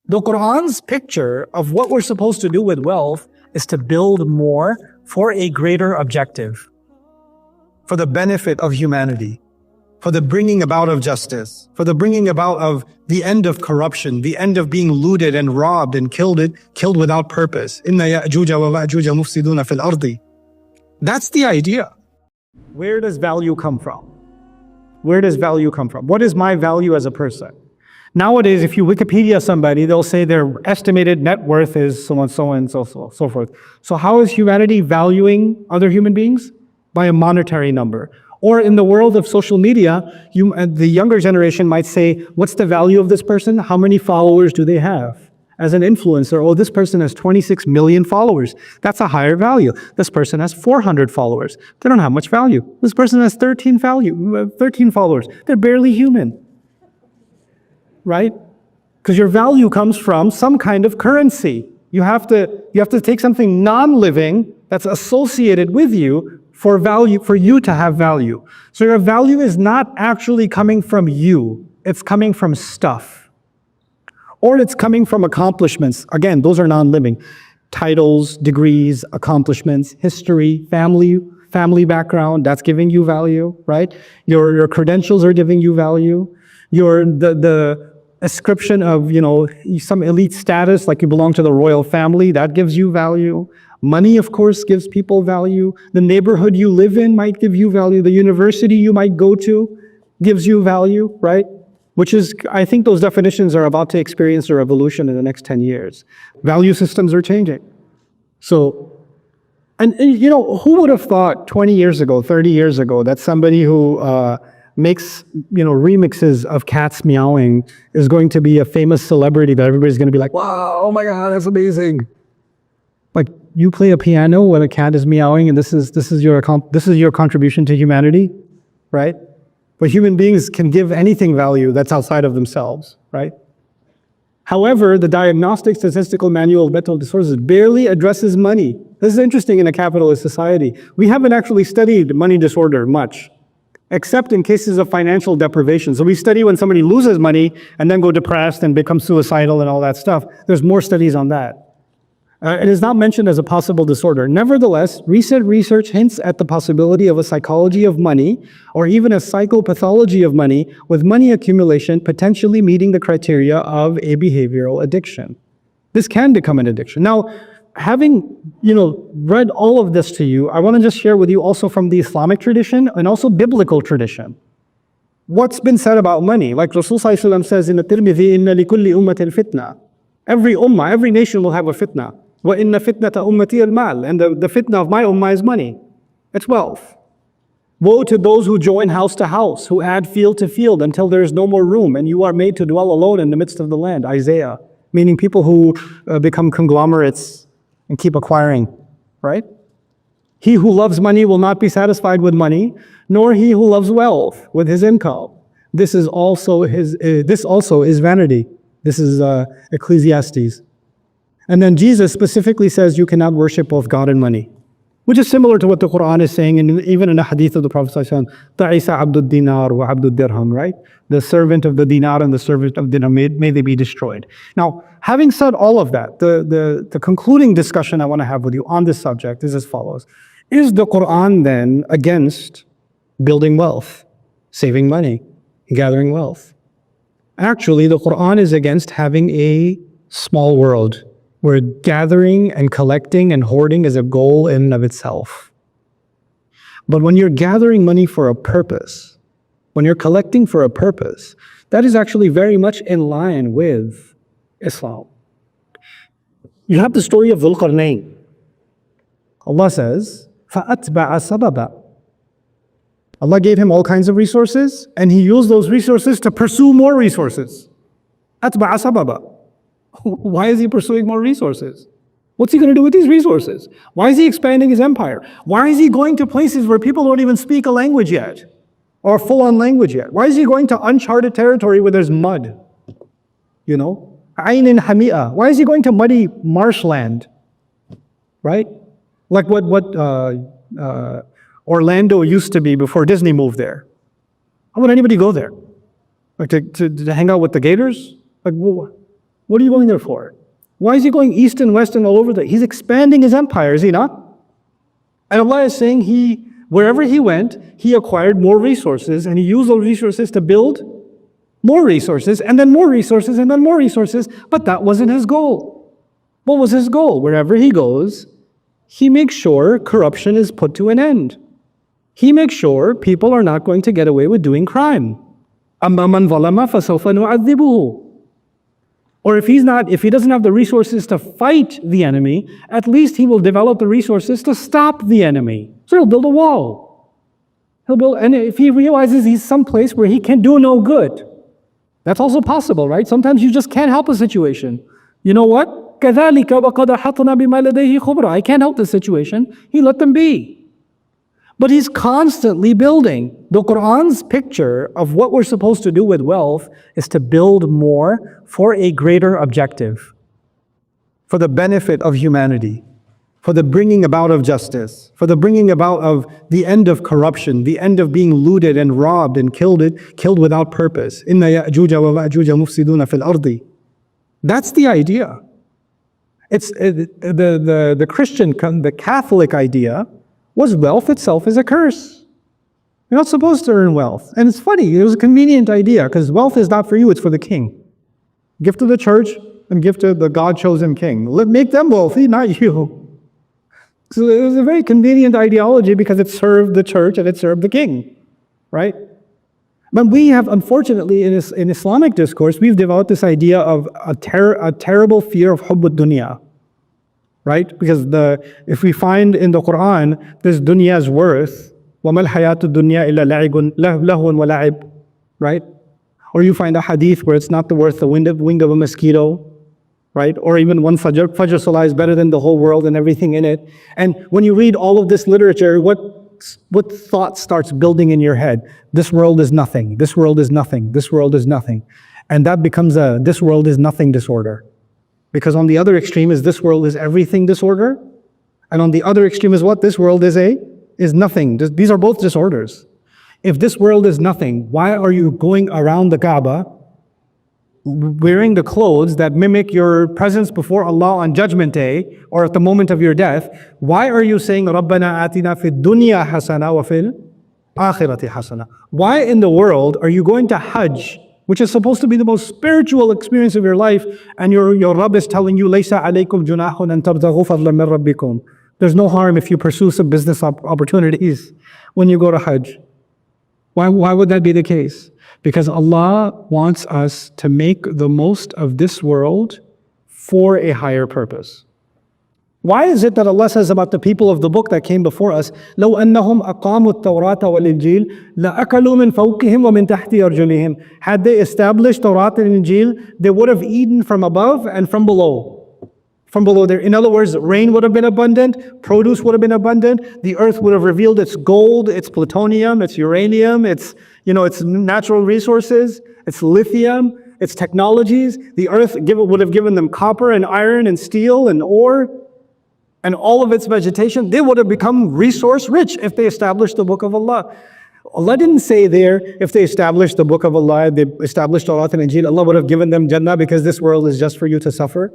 The Qur'an's picture of what we're supposed to do with wealth is to build more for a greater objective. For the benefit of humanity, for the bringing about of justice, for the bringing about of the end of corruption, the end of being looted and robbed and killed without purpose. Inna ya'juja wa ma'juja mufsiduna fil ardi. That's the idea. Where does value come from? Where does value come from? What is my value as a person? Nowadays, if you Wikipedia somebody, they'll say their estimated net worth is so and so and so forth. So how is humanity valuing other human beings? By a monetary number. Or in the world of social media, the younger generation might say, what's the value of this person? How many followers do they have? As an influencer, oh, this person has 26 million followers. That's a higher value. This person has 400 followers. They don't have much value. This person has 13 followers. They're barely human. Right? Because your value comes from some kind of currency. You have to take something non-living that's associated with you for you to have value. So your value is not actually coming from you. It's coming from stuff. Or it's coming from accomplishments. Again, those are non-living. Titles, degrees, accomplishments, history, family background, that's giving you value, right? Your credentials are giving you value. The ascription of, some elite status, like you belong to the royal family, that gives you value. Money, of course, gives people value. The neighborhood you live in might give you value. The university you might go to gives you value, right? Which is, I think those definitions are about to experience a revolution in the next 10 years. Value systems are changing. So, and who would have thought 20 years ago, 30 years ago, that somebody who makes, remixes of cats meowing is going to be a famous celebrity that everybody's going to be like, wow, oh my God, that's amazing. Like, you play a piano when a cat is meowing, and this is your contribution to humanity, right? But human beings can give anything value that's outside of themselves, right? However, the Diagnostic Statistical Manual of Mental Disorders barely addresses money. This is interesting in a capitalist society. We haven't actually studied money disorder much, except in cases of financial deprivation. So we study when somebody loses money and then go depressed and become suicidal and all that stuff. There's more studies on that. It is not mentioned as a possible disorder. Nevertheless, recent research hints at the possibility of a psychology of money, or even a psychopathology of money, with money accumulation potentially meeting the criteria of a behavioral addiction. This can become an addiction. Now, having read all of this to you, I want to just share with you also from the Islamic tradition and also biblical tradition. What's been said about money? Like Rasul Sallallahu Alaihi Wasallam says in the Tirmidhi, "Inna likulli ummatin fitna." Every ummah, every nation will have a fitna. وَإِنَّ فِتْنَةَ أُمَّتِي الْمَالِ. And the fitna of my ummah is money. It's wealth. Woe to those who join house to house, who add field to field until there is no more room, and you are made to dwell alone in the midst of the land. Isaiah. Meaning people who become conglomerates and keep acquiring, right? He who loves money will not be satisfied with money, nor he who loves wealth with his income. This also is vanity. This is Ecclesiastes. And then Jesus specifically says you cannot worship both God and money, which is similar to what the Qur'an is saying, and even in a hadith of the Prophet ﷺ, "Ta'isa abdud dinar wa abdud dirham," right? The servant of the dinar and the servant of dirham, may they be destroyed. Now, having said all of that, the concluding discussion I want to have with you on this subject is as follows. Is the Qur'an then against building wealth, saving money, gathering wealth? Actually, the Qur'an is against having a small world, where gathering and collecting and hoarding is a goal in and of itself. But when you're gathering money for a purpose, when you're collecting for a purpose, that is actually very much in line with Islam. You have the story of Dhul Qarnayn. Allah says, فَأَتْبَعَ سَبَبًا. Allah gave him all kinds of resources, and he used those resources to pursue more resources. أَتْبَعَ سَبَبًا. Why is he pursuing more resources? What's he going to do with these resources? Why is he expanding his empire? Why is he going to places where people don't even speak a language yet, or full-on language yet? Why is he going to uncharted territory where there's mud? Ayn Hami'a. Why is he going to muddy marshland? Right? Like what Orlando used to be before Disney moved there. How would anybody go there? Like to hang out with the gators? Like, What are you going there for? Why is he going east and west and all over he's expanding his empire, is he not? And Allah is saying wherever he went, he acquired more resources and he used those resources to build more resources and then more resources and then more resources. But that wasn't his goal. What was his goal? Wherever he goes, he makes sure corruption is put to an end. He makes sure people are not going to get away with doing crime. أَمَّا مَنْ ظَلَمَ فَسَوْفَ نُعَذِّبُهُ. Or if he doesn't have the resources to fight the enemy, at least he will develop the resources to stop the enemy. So he'll build a wall. And if he realizes he's someplace where he can do no good, that's also possible, right? Sometimes you just can't help a situation. You know what? كَذَلِكَ وَقَدْ أَحَطْنَا بِمَا لَدَيْهِ خُبْرًا. I can't help the situation. He let them be. But he's constantly building. The Qur'an's picture of what we're supposed to do with wealth is to build more for a greater objective. For the benefit of humanity, for the bringing about of justice, for the bringing about of the end of corruption, the end of being looted and robbed and killed without purpose. إِنَّ يَأْجُوجَ وَمَأْجُوجَ مُفْسِدُونَ فِي الْأَرْضِ. That's the idea. It's the Christian, the Catholic idea was wealth itself is a curse. You're not supposed to earn wealth. And it's funny, it was a convenient idea because wealth is not for you, it's for the king. Give to the church and give to the God-chosen king. Make them wealthy, not you. So it was a very convenient ideology because it served the church and it served the king, right? But we have, unfortunately, in Islamic discourse, we've developed this idea of a terrible fear of hubb dunya. Right? Because if we find in the Qur'an, this dunya's worth, وَمَا الْحَيَاةُ الدُّنْيَا إِلَّا لَهْوٌ وَلَعِبٌ, right? Or you find a hadith where it's not worth the wing of a mosquito, right? Or even one Fajr Salah is better than the whole world and everything in it. And when you read all of this literature, what thought starts building in your head? This world is nothing, this world is nothing, this world is nothing. And that becomes a this world is nothing disorder. Because on the other extreme is this world is everything disorder. And on the other extreme is what? This world is nothing. These are both disorders. If this world is nothing, why are you going around the Kaaba wearing the clothes that mimic your presence before Allah on Judgment Day or at the moment of your death? Why are you saying رَبَّنَا آتِنَا فِي الدُّنْيَا حَسَنَةً وَفِي الْآخِرَةِ حَسَنَةً? Why in the world are you going to Hajj, which is supposed to be the most spiritual experience of your life, and your Rabb is telling you, لَيْسَ عَلَيْكُمْ جُنَاحٌ أَن تَبْتَغُوا فَضْلًا مِّن رَبِّكُمْ. There's no harm if you pursue some business opportunities when you go to Hajj. Why would that be the case? Because Allah wants us to make the most of this world for a higher purpose. Why is it that Allah says about the people of the book that came before us, لَوْ أَنَّهُمْ أَقَامُوا التَّوْرَاةَ وَالْإِنْجِيلَ لَأَكَلُوا مِنْ فَوْقِهِمْ وَمِنْ تَحْتِ أَرْجُلِهِمْ. Had they established Torah and Injil, they would have eaten from above and from below. From below there. In other words, rain would have been abundant, produce would have been abundant, the earth would have revealed its gold, its plutonium, its uranium, its natural resources, its lithium, its technologies. The earth would have given them copper and iron and steel and ore, and all of its vegetation. They would have become resource rich if they established the book of Allah. Allah didn't say there, if they established the book of Allah, they established Torah and Injil, Allah would have given them Jannah because this world is just for you to suffer.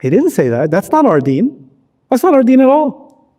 He didn't say that. That's not our deen. That's not our deen at all.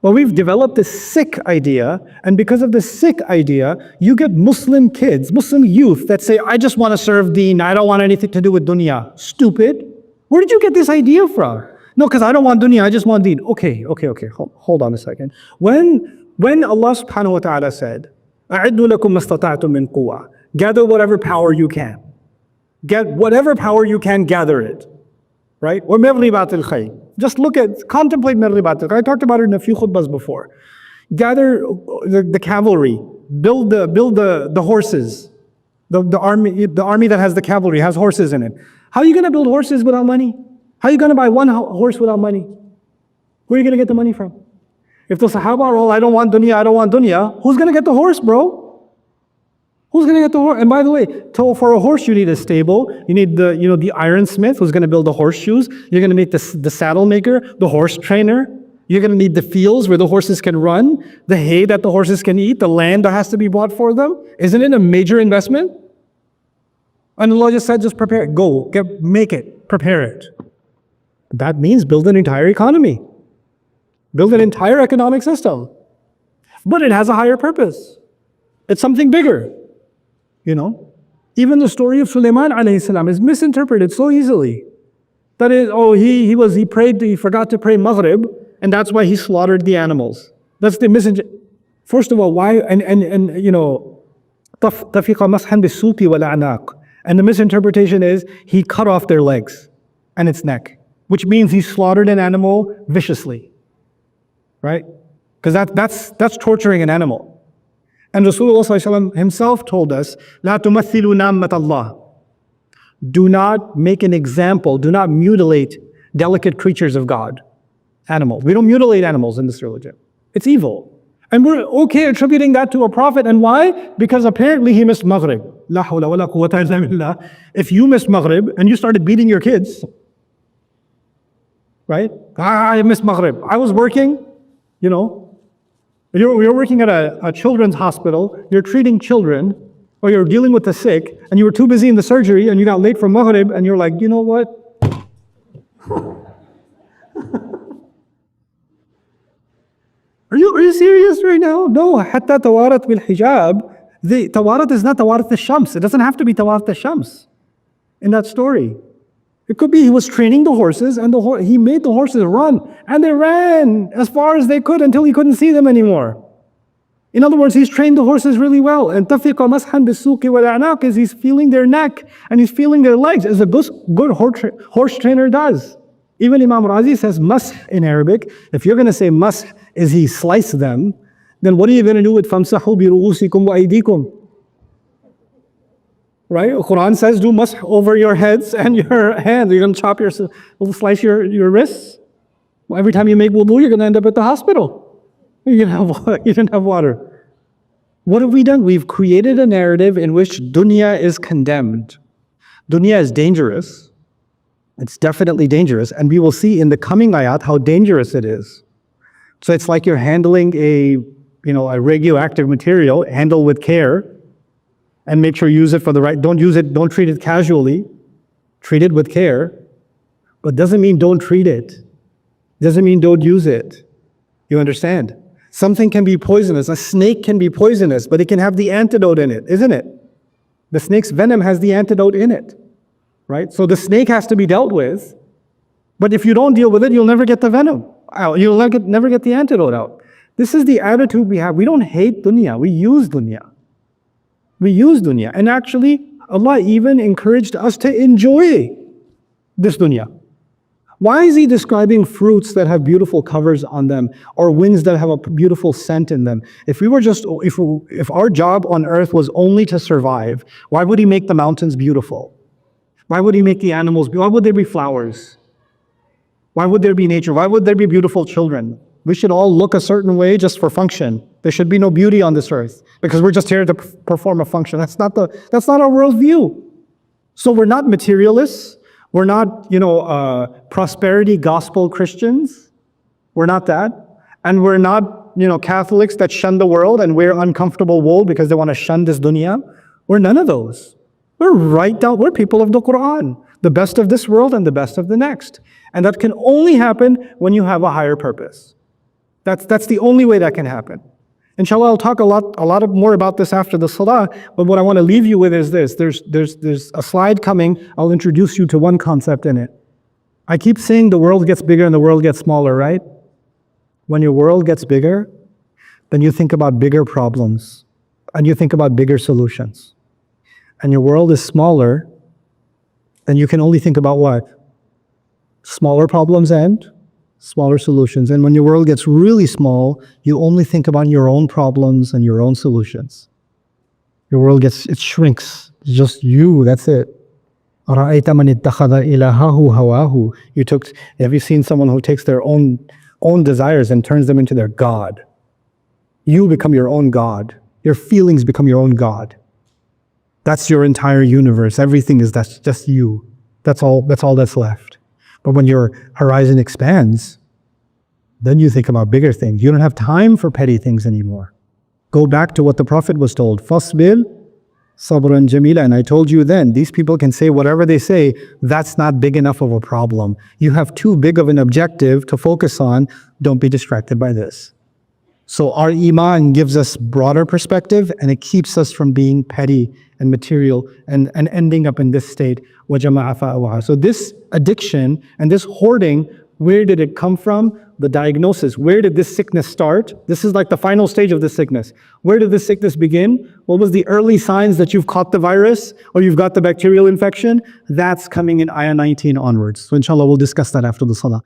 Well, we've developed this sick idea, and because of this sick idea, you get Muslim kids, Muslim youth that say, I just want to serve Deen, I don't want anything to do with dunya. Stupid. Where did you get this idea from? No, because I don't want dunya, I just want Deen. Okay. Hold on a second. When Allah subhanahu wa ta'ala said, أَعِدُّ لَكُمْ مَسْتَطَعْتُم مِّن قُوَّةٍ, gather whatever power you can. Get whatever power you can, gather it. Right? Or مَرِّبَاتِ الْخَيْرِ. Just contemplate مَرِّبَاتِ الْخَيْرِ. I talked about it in a few khutbahs before. Gather the cavalry, build the horses. The army that has the cavalry has horses in it. How are you going to build horses without money? How are you going to buy one horse without money? Where are you going to get the money from? If the Sahaba are all, I don't want dunya, who's going to get the horse, bro? Who's going to get the horse? And by the way, for a horse, you need a stable. You need the ironsmith who's going to build the horseshoes. You're going to need the saddle maker, the horse trainer. You're going to need the fields where the horses can run, the hay that the horses can eat, the land that has to be bought for them. Isn't it a major investment? And Allah just said, just prepare it. Go, make it. prepare it. That means build an entire economy, build an entire economic system. But it has a higher purpose. It's something bigger, you know. Even the story of Sulaiman alayhi salam is misinterpreted so easily. That is, oh, he prayed, he forgot to pray Maghrib, and that's why he slaughtered the animals. That's the misinterpretation. First of all, why, and you know, طفق مسحا بالسوق والأعناق. And the misinterpretation is he cut off their legs and its neck, which means he slaughtered an animal viciously, right? Because that's torturing an animal. And Rasulullah ﷺ himself told us, لا تمثلوا نامة الله. Do not make an example, do not mutilate delicate creatures of God, animals. We don't mutilate animals in this religion. It's evil. And we're okay attributing that to a prophet. And why? Because apparently he missed Maghrib. La hawla wa la quwwata illa billah. If you missed Maghrib and you started beating your kids, right? I missed Maghrib. I was working, you know. You're working at a children's hospital, you're treating children, or you're dealing with the sick, and you were too busy in the surgery, and you got late for Maghrib, and you're like, you know what? Are you serious right now? No, حتى توارت بالحجاب. The tawarat is not tawarat al-shams. It doesn't have to be tawarat al-shams in that story. It could be he was training the horses and he made the horses run, and they ran as far as they could until he couldn't see them anymore. In other words, he's trained the horses really well. And tafiqa mashan bisuki wal a'naq is he's feeling their neck and he's feeling their legs, as a good horse trainer does. Even Imam Razi says mas in Arabic. If you're going to say mas is he sliced them, then what are you going to do with famsahu bi ru'usikum wa aydikum? Right? Qur'an says do mash over your heads and your hands. You're going to chop slice your wrists. Well, every time you make wudu, you're going to end up at the hospital. You didn't have water. What have we done? We've created a narrative in which dunya is condemned. Dunya is dangerous. It's definitely dangerous. And we will see in the coming ayat how dangerous it is. So it's like you're handling a radioactive material, handle with care. And make sure you use it for the right, don't treat it casually. Treat it with care. But doesn't mean don't treat it. Doesn't mean don't use it. You understand? Something can be poisonous. A snake can be poisonous, but it can have the antidote in it, isn't it? The snake's venom has the antidote in it, right? So the snake has to be dealt with. But if you don't deal with it, you'll never get the venom out. You'll never get the antidote out. This is the attitude we have. We don't hate dunya. We use dunya. We use dunya. And actually, Allah even encouraged us to enjoy this dunya. Why is He describing fruits that have beautiful covers on them, or winds that have a beautiful scent in them? If our job on earth was only to survive, why would He make the mountains beautiful? Why would He make the animals beautiful? Why would there be flowers? Why would there be nature? Why would there be beautiful children? We should all look a certain way just for function. There should be no beauty on this earth because we're just here to perform a function. That's not our worldview. So we're not materialists. We're not, prosperity gospel Christians. We're not that. And we're not, Catholics that shun the world and wear uncomfortable wool because they want to shun this dunya. We're none of those. We're people of the Qur'an, the best of this world and the best of the next. And that can only happen when you have a higher purpose. That's the only way that can happen. Inshallah, I'll talk a lot more about this after the salah, but what I want to leave you with is this. There's a slide coming. I'll introduce you to one concept in it. I keep saying the world gets bigger and the world gets smaller, right? When your world gets bigger, then you think about bigger problems and you think about bigger solutions. And your world is smaller, then you can only think about what? Smaller problems and smaller solutions. And when your world gets really small, you only think about your own problems and your own solutions. Your world it shrinks. It's just you, that's it. Have you seen someone who takes their own desires and turns them into their God? You become your own God. Your feelings become your own God. That's your entire universe. Everything that's just you. That's all that's left. But when your horizon expands, then you think about bigger things. You don't have time for petty things anymore. Go back to what the Prophet was told. Fasbil Sabran Jamila. And I told you then, these people can say whatever they say, that's not big enough of a problem. You have too big of an objective to focus on. Don't be distracted by this. So our iman gives us broader perspective, and it keeps us from being petty and material and ending up in this state. So this addiction and this hoarding, where did it come from? The diagnosis. Where did this sickness start? This is like the final stage of the sickness. Where did this sickness begin? What was the early signs that you've caught the virus or you've got the bacterial infection? That's coming in ayah 19 onwards. So inshallah, we'll discuss that after the salah.